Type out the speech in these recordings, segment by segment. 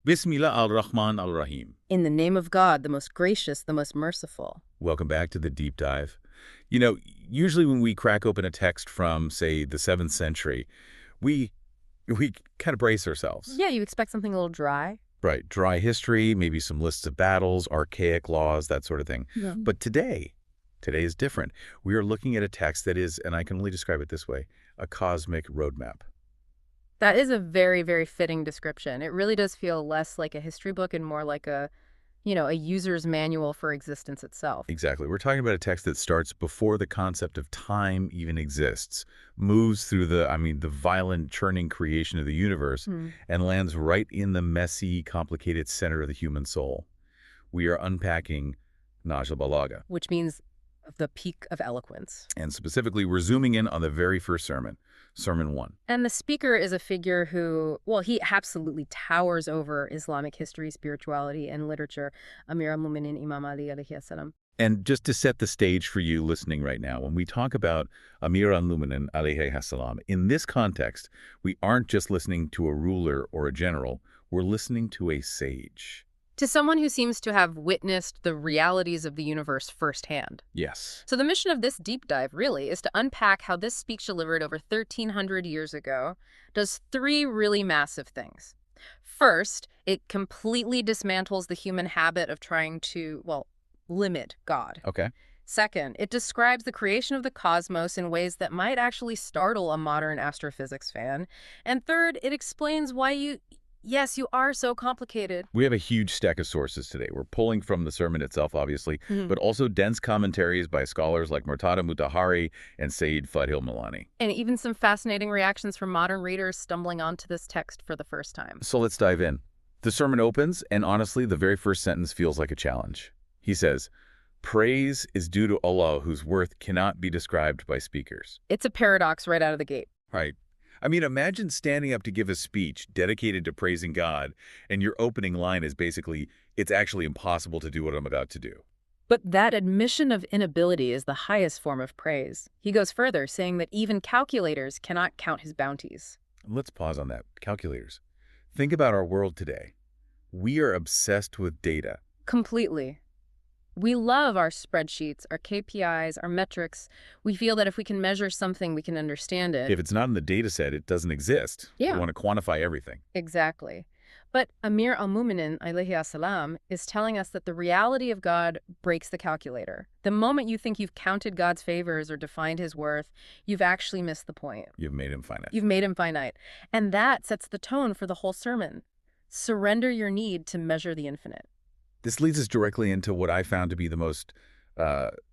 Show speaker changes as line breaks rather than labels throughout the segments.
Bismillah ar-Rahman ar-Rahim.
In the name of God, the most gracious, the most merciful.
Welcome back to the deep dive. You know, usually when we crack open a text from, say, the 7th century, we kind of brace ourselves.
Yeah, you expect something a little dry.
Right, dry history, maybe some lists of battles, archaic laws, that sort of thing.
Yeah.
But today is different. We are looking at a text that is, and I can only describe it this way, a cosmic roadmap.
That is a very, very fitting description. It really does feel less like a history book and more like a user's manual for existence itself.
Exactly. We're talking about a text that starts before the concept of time even exists, moves through the violent churning creation of the universe, and lands right in the messy, complicated center of the human soul. We are unpacking Nahjul Balagha.
Which means the peak of eloquence.
And specifically, we're zooming in on the very first sermon, Sermon 1.
And the speaker is a figure who, well, he absolutely towers over Islamic history, spirituality, and literature. Amir al-Mu'minin Imam Ali alayhi salam.
And just to set the stage for you listening right now, when we talk about Amir al-Mu'minin alayhi salam, in this context, we aren't just listening to a ruler or a general, we're listening to a sage.
To someone who seems to have witnessed the realities of the universe firsthand.
Yes.
So the mission of this deep dive really is to unpack how this speech delivered over 1,300 years ago does three really massive things. First, it completely dismantles the human habit of trying to, well, limit God.
Okay.
Second, it describes the creation of the cosmos in ways that might actually startle a modern astrophysics fan. And third, it explains why yes, you are so complicated.
We have a huge stack of sources today. We're pulling from the sermon itself, obviously, but also dense commentaries by scholars like Murtada Mutahari and Saeed Fadhil Milani.
And even some fascinating reactions from modern readers stumbling onto this text for the first time.
So let's dive in. The sermon opens, and honestly, the very first sentence feels like a challenge. He says, "Praise is due to Allah, whose worth cannot be described by speakers."
It's a paradox right out of the gate.
Right. I mean, imagine standing up to give a speech dedicated to praising God, and your opening line is basically, "It's actually impossible to do what I'm about to do."
But that admission of inability is the highest form of praise. He goes further, saying that even calculators cannot count his bounties.
Let's pause on that. Calculators. Think about our world today. We are obsessed with data.
Completely. We love our spreadsheets, our KPIs, our metrics. We feel that if we can measure something, we can understand it.
If it's not in the data set, it doesn't exist.
Yeah.
We want to quantify everything.
Exactly. But Amir al-Mu'minin alayhi salam is telling us that the reality of God breaks the calculator. The moment you think you've counted God's favors or defined his worth, you've actually missed the point.
You've made him finite.
You've made him finite. And that sets the tone for the whole sermon. Surrender your need to measure the infinite.
This leads us directly into what I found to be the most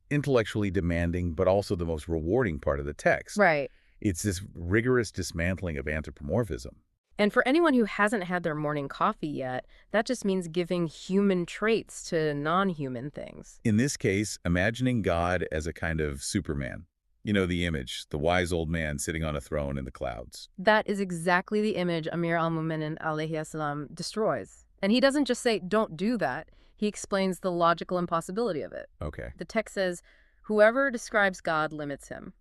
intellectually demanding, but also the most rewarding part of the text.
Right.
It's this rigorous dismantling of anthropomorphism.
And for anyone who hasn't had their morning coffee yet, that just means giving human traits to non-human things.
In this case, imagining God as a kind of Superman. You know, the image, the wise old man sitting on a throne in the clouds.
That is exactly the image Amir al-Mu'minin alayhi salam destroys. And he doesn't just say, don't do that. He explains the logical impossibility of it.
Okay.
The text says, whoever describes God limits him.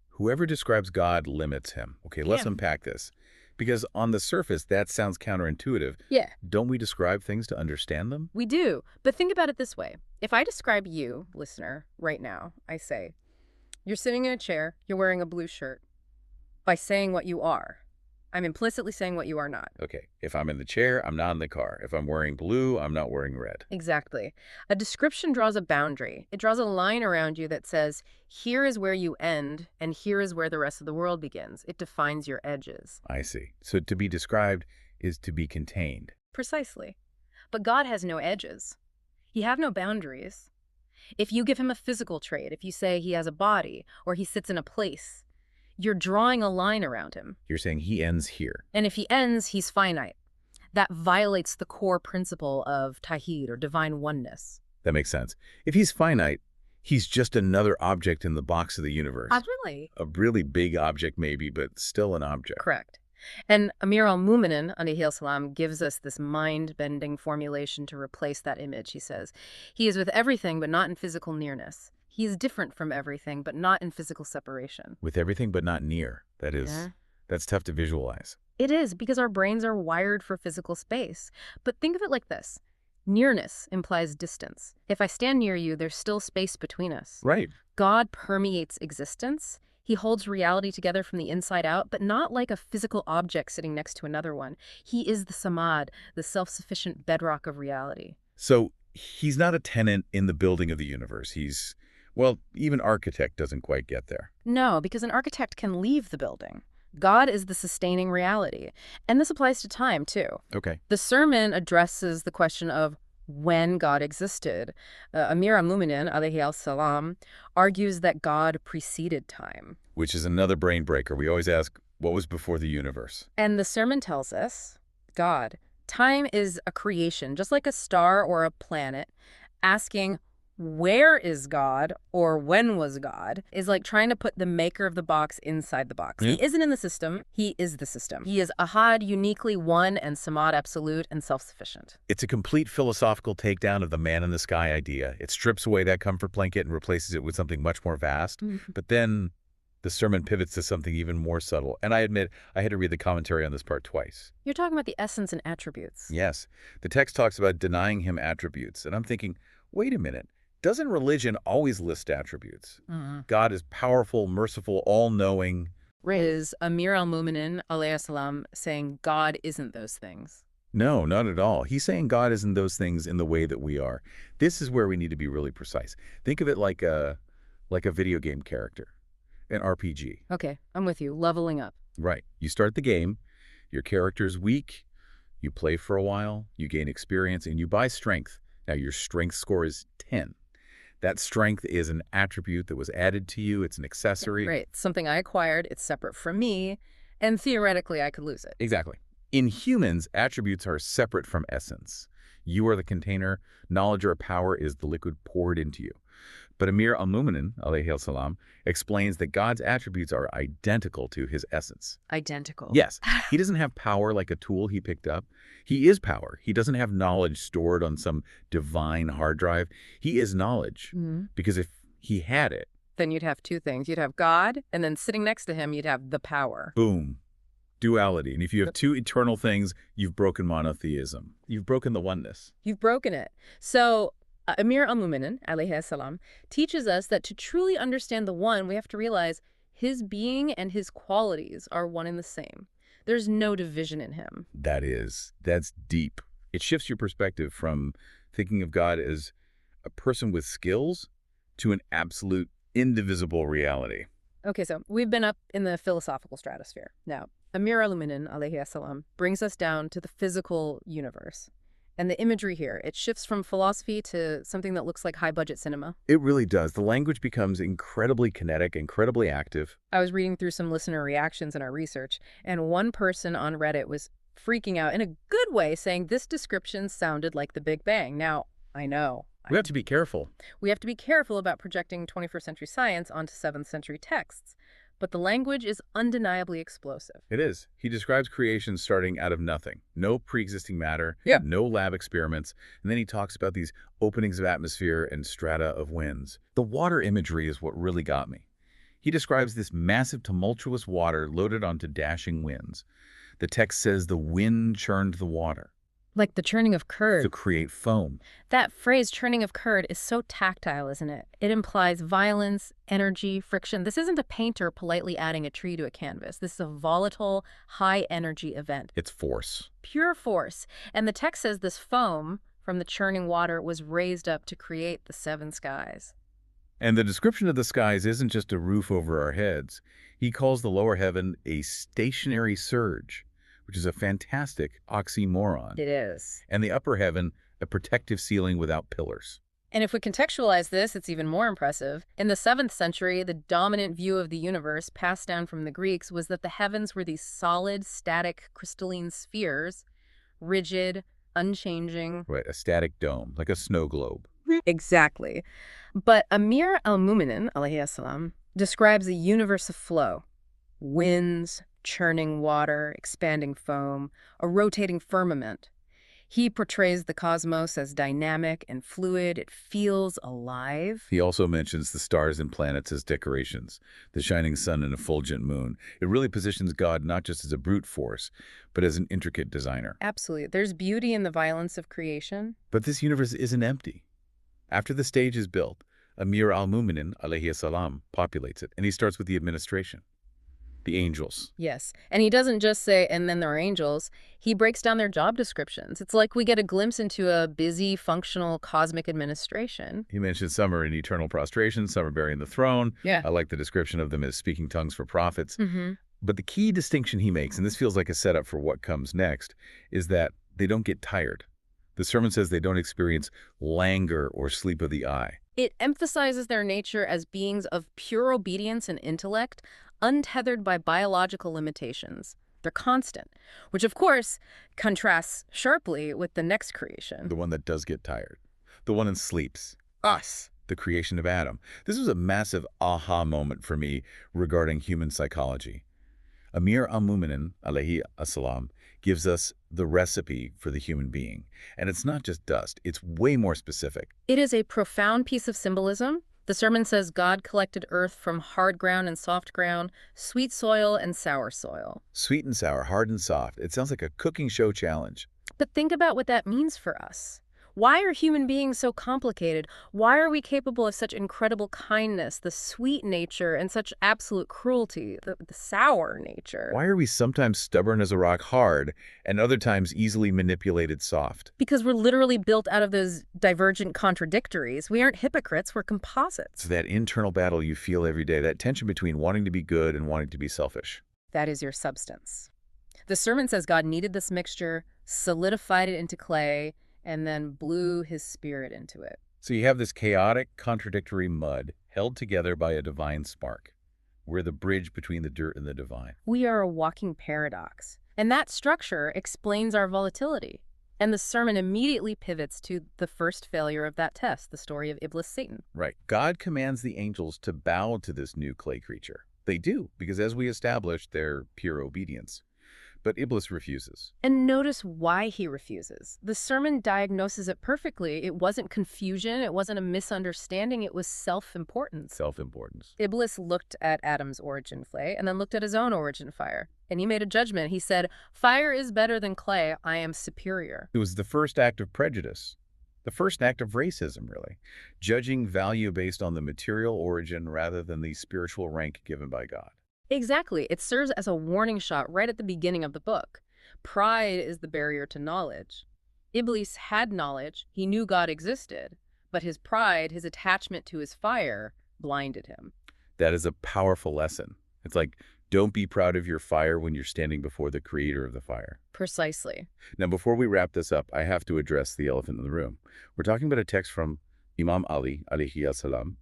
Whoever describes God limits him. Okay, let's unpack this. Because on the surface, that sounds counterintuitive.
Yeah.
Don't we describe things to understand them?
We do. But think about it this way. If I describe you, listener, right now, I say, you're sitting in a chair, you're wearing a blue shirt. By saying what you are, I'm implicitly saying what you are not.
Okay, if I'm in the chair, I'm not in the car. If I'm wearing blue, I'm not wearing red.
Exactly. A description draws a boundary. It draws a line around you that says, here is where you end, and here is where the rest of the world begins. It defines your edges.
I see. So to be described is to be contained.
Precisely. But God has no edges. He have no boundaries. If you give him a physical trait, if you say he has a body, or he sits in a place, you're drawing a line around him.
You're saying he ends here.
And if he ends, he's finite. That violates the core principle of tawhid, or divine oneness.
That makes sense. If he's finite, he's just another object in the box of the universe.
Really?
A really big object maybe, but still an object.
Correct. And Amir al-Mu'minin alayhi salam gives us this mind-bending formulation to replace that image. He says, he is with everything, but not in physical nearness. He is different from everything, but not in physical separation.
With everything but not near. That's tough to visualize.
It is, because our brains are wired for physical space. But think of it like this. Nearness implies distance. If I stand near you, there's still space between us.
Right.
God permeates existence. He holds reality together from the inside out, but not like a physical object sitting next to another one. He is the samad, the self-sufficient bedrock of reality.
So he's not a tenant in the building of the universe. He's, well, even architect doesn't quite get there.
No, because an architect can leave the building. God is the sustaining reality. And this applies to time, too.
Okay.
The sermon addresses the question of when God existed. Amir al-Mu'minin, alayhi salam, argues that God preceded time.
Which is another brain breaker. We always ask, what was before the universe?
And the sermon tells us, God, time is a creation, just like a star or a planet. Asking, where is God or when was God is like trying to put the maker of the box inside the box.
Yeah.
He isn't in the system. He is the system. He is ahad, uniquely one, and samad, absolute and self-sufficient.
It's a complete philosophical takedown of the man in the sky idea. It strips away that comfort blanket and replaces it with something much more vast. But then the sermon pivots to something even more subtle. And I admit, I had to read the commentary on this part twice.
You're talking about the essence and attributes.
Yes. The text talks about denying him attributes. And I'm thinking, wait a minute. Doesn't religion always list attributes? God is powerful, merciful, all-knowing.
Is Amir al-Mu'minin, alayhi salam, saying God isn't those things?
No, not at all. He's saying God isn't those things in the way that we are. This is where we need to be really precise. Think of it like a video game character, an RPG.
Okay, I'm with you. Leveling up.
Right. You start the game, your character's weak, you play for a while, you gain experience, and you buy strength. Now, your strength score is 10. That strength is an attribute that was added to you. It's an accessory.
Right. Something I acquired. It's separate from me. And theoretically, I could lose it.
Exactly. In humans, attributes are separate from essence. You are the container. Knowledge or power is the liquid poured into you. But Amir al-Mu'minin, alayhi salam, explains that God's attributes are identical to his essence.
Identical.
Yes. He doesn't have power like a tool he picked up. He is power. He doesn't have knowledge stored on some divine hard drive. He is knowledge. Because if he had it,
then you'd have two things. You'd have God, and then sitting next to him, you'd have the power.
Boom. Duality. And if you have two eternal things, you've broken monotheism. You've broken the oneness.
You've broken it. So Amir al-Mu'minin, alayhi salam, teaches us that to truly understand the one, we have to realize his being and his qualities are one and the same. There's no division in him.
That's deep. It shifts your perspective from thinking of God as a person with skills to an absolute indivisible reality.
Okay, so we've been up in the philosophical stratosphere. Now, Amir al-Mu'minin, alayhi salam, brings us down to the physical universe. And the imagery here, it shifts from philosophy to something that looks like high-budget cinema.
It really does. The language becomes incredibly kinetic, incredibly active.
I was reading through some listener reactions in our research, and one person on Reddit was freaking out in a good way, saying this description sounded like the Big Bang. Now, I know.
We have to be careful.
We have to be careful about projecting 21st century science onto 7th century texts. But the language is undeniably explosive.
It is. He describes creation starting out of nothing. No pre-existing matter, no lab experiments, and then he talks about these openings of atmosphere and strata of winds. The water imagery is what really got me. He describes this massive, tumultuous water loaded onto dashing winds. The text says the wind churned the water.
Like the churning of curd.
To create foam.
That phrase, churning of curd, is so tactile, isn't it? It implies violence, energy, friction. This isn't a painter politely adding a tree to a canvas. This is a volatile, high-energy event.
It's force.
Pure force. And the text says this foam from the churning water was raised up to create the 7 skies.
And the description of the skies isn't just a roof over our heads. He calls the lower heaven a stationary surge, which is a fantastic oxymoron.
It is.
And the upper heaven, a protective ceiling without pillars.
And if we contextualize this, it's even more impressive. In the 7th century, the dominant view of the universe passed down from the Greeks was that the heavens were these solid, static, crystalline spheres, rigid, unchanging.
Right, a static dome, like a snow globe.
Exactly. But Amir al-Mu'minin, alayhi salam, describes a universe of flow. Winds, churning water, expanding foam, a rotating firmament. He portrays the cosmos as dynamic and fluid. It feels alive.
He also mentions the stars and planets as decorations, the shining sun and effulgent moon. It really positions God not just as a brute force, but as an intricate designer.
Absolutely. There's beauty in the violence of creation.
But this universe isn't empty. After the stage is built, Amir al-Mu'minin, alayhi salam, populates it, and he starts with the administration. The angels.
Yes. And he doesn't just say, and then there are angels. He breaks down their job descriptions. It's like we get a glimpse into a busy, functional cosmic administration.
He mentions some are in eternal prostration, some are bearing the throne.
Yeah.
I like the description of them as speaking tongues for prophets.
Mm-hmm.
But the key distinction he makes, and this feels like a setup for what comes next, is that they don't get tired. The sermon says they don't experience languor or sleep of the eye.
It emphasizes their nature as beings of pure obedience and intellect, untethered by biological limitations. They're constant, which of course contrasts sharply with the next creation.
The one that does get tired. The one that sleeps. Us. The creation of Adam. This was a massive aha moment for me regarding human psychology. Amir al-Mu'minin, alayhi as-salam, gives us the recipe for the human being. And it's not just dust. It's way more specific.
It is a profound piece of symbolism. The sermon says God collected earth from hard ground and soft ground, sweet soil and sour soil.
Sweet and sour, hard and soft. It sounds like a cooking show challenge.
But think about what that means for us. Why are human beings so complicated? Why are we capable of such incredible kindness, the sweet nature, and such absolute cruelty, the sour nature?
Why are we sometimes stubborn as a rock hard, and other times easily manipulated soft?
Because we're literally built out of those divergent contradictories. We aren't hypocrites, we're composites.
It's that internal battle you feel every day, that tension between wanting to be good and wanting to be selfish.
That is your substance. The sermon says God needed this mixture, solidified it into clay, and then blew his spirit into it.
So you have this chaotic, contradictory mud held together by a divine spark. We're the bridge between the dirt and the divine.
We are a walking paradox. And that structure explains our volatility. And the sermon immediately pivots to the first failure of that test, the story of Iblis, Satan.
Right. God commands the angels to bow to this new clay creature. They do, because as we established, they're pure obedience. But Iblis refuses.
And notice why he refuses. The sermon diagnoses it perfectly. It wasn't confusion. It wasn't a misunderstanding. It was self-importance.
Self-importance.
Iblis looked at Adam's origin clay and then looked at his own origin fire. And he made a judgment. He said, fire is better than clay. I am superior.
It was the first act of prejudice. The first act of racism, really. Judging value based on the material origin rather than the spiritual rank given by God.
Exactly. It serves as a warning shot right at the beginning of the book. Pride is the barrier to knowledge. Iblis had knowledge. He knew God existed. But his pride, his attachment to his fire, blinded him.
That is a powerful lesson. It's like, don't be proud of your fire when you're standing before the creator of the fire.
Precisely.
Now, before we wrap this up, I have to address the elephant in the room. We're talking about a text from Imam Ali, alayhi salam.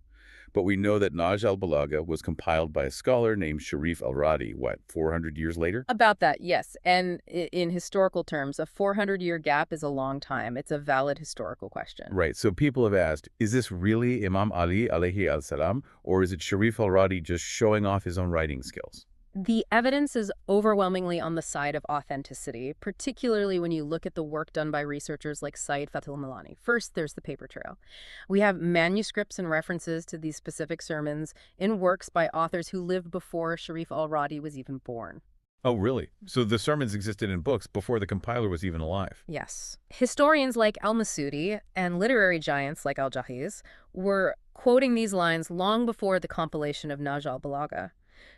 But we know that Nahjul Balagha was compiled by a scholar named Sharif al-Radi, 400 years later?
About that, yes. And in historical terms, a 400-year gap is a long time. It's a valid historical question.
Right. So people have asked, is this really Imam Ali, alayhi salam, or is it Sharif al-Radi just showing off his own writing skills?
The evidence is overwhelmingly on the side of authenticity, particularly when you look at the work done by researchers like Said Fatul Milani. First, there's the paper trail. We have manuscripts and references to these specific sermons in works by authors who lived before Sharif al-Radi was even born.
Oh, really? So the sermons existed in books before the compiler was even alive?
Yes. Historians like al-Masudi and literary giants like al-Jahiz were quoting these lines long before the compilation of Nahjul Balagha.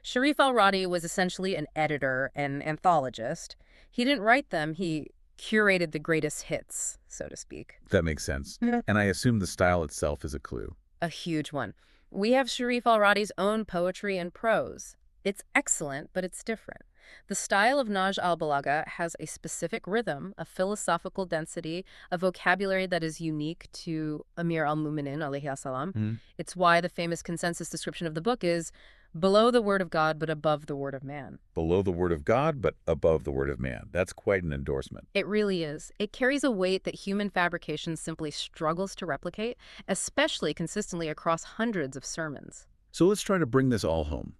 Sharif al-Radi was essentially an editor and anthologist. He didn't write them, he curated the greatest hits, so to speak.
That makes sense. And I assume the style itself is a clue.
A huge one. We have Sharif al-Radi's own poetry and prose. It's excellent, but it's different. The style of Nahjul Balagha has a specific rhythm, a philosophical density, a vocabulary that is unique to Amir al-Mu'minin, alayhi salam. It's why the famous consensus description of the book is below the word of God, but above the word of man.
Below the word of God, but above the word of man. That's quite an endorsement.
It really is. It carries a weight that human fabrication simply struggles to replicate, especially consistently across hundreds of sermons.
So let's try to bring this all home.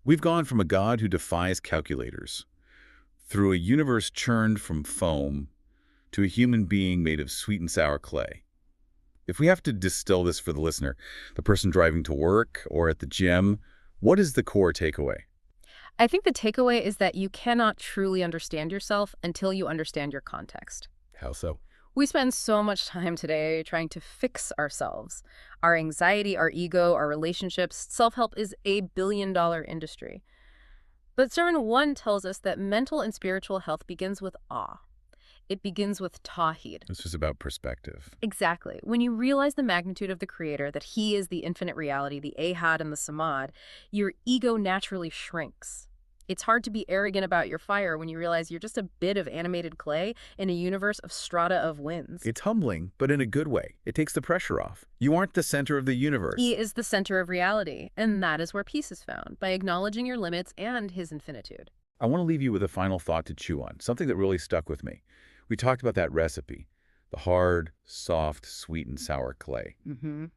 We've gone from a God who defies calculators, through a universe churned from foam, to a human being made of sweet and sour clay. If we have to distill this for the listener, the person driving to work or at the gym, what is the core takeaway?
I think the takeaway is that you cannot truly understand yourself until you understand your context.
How so?
We spend so much time today trying to fix ourselves. Our anxiety, our ego, our relationships. Self-help is a billion-dollar industry. But Sermon 1 tells us that mental and spiritual health begins with awe. It begins with tawhid.
It's just about perspective.
Exactly. When you realize the magnitude of the Creator, that He is the infinite reality, the Ahad and the Samad, your ego naturally shrinks. It's hard to be arrogant about your fire when you realize you're just a bit of animated clay in a universe of strata of winds.
It's humbling, but in a good way. It takes the pressure off. You aren't the center of the universe.
He is the center of reality, and that is where peace is found, by acknowledging your limits and His infinitude.
I want to leave you with a final thought to chew on, something that really stuck with me. We talked about that recipe, the hard, soft, sweet and sour clay. And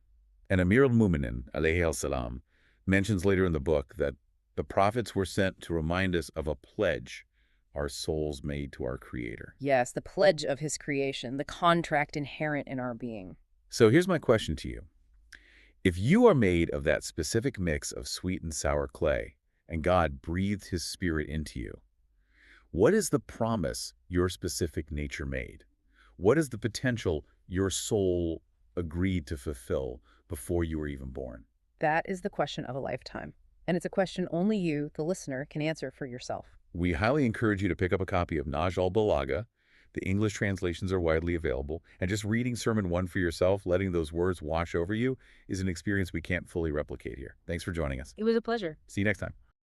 Amir al-Mu'minin, alayhi salam, mentions later in the book that the prophets were sent to remind us of a pledge our souls made to our Creator.
Yes, the pledge of His creation, the contract inherent in our being.
So here's my question to you. If you are made of that specific mix of sweet and sour clay, and God breathed His Spirit into you, what is the promise your specific nature made? What is the potential your soul agreed to fulfill before you were even born?
That is the question of a lifetime. And it's a question only you, the listener, can answer for yourself.
We highly encourage you to pick up a copy of Nahjul Balagha. The English translations are widely available. And just reading Sermon 1 for yourself, letting those words wash over you, is an experience we can't fully replicate here. Thanks for joining us.
It was a pleasure.
See you next time.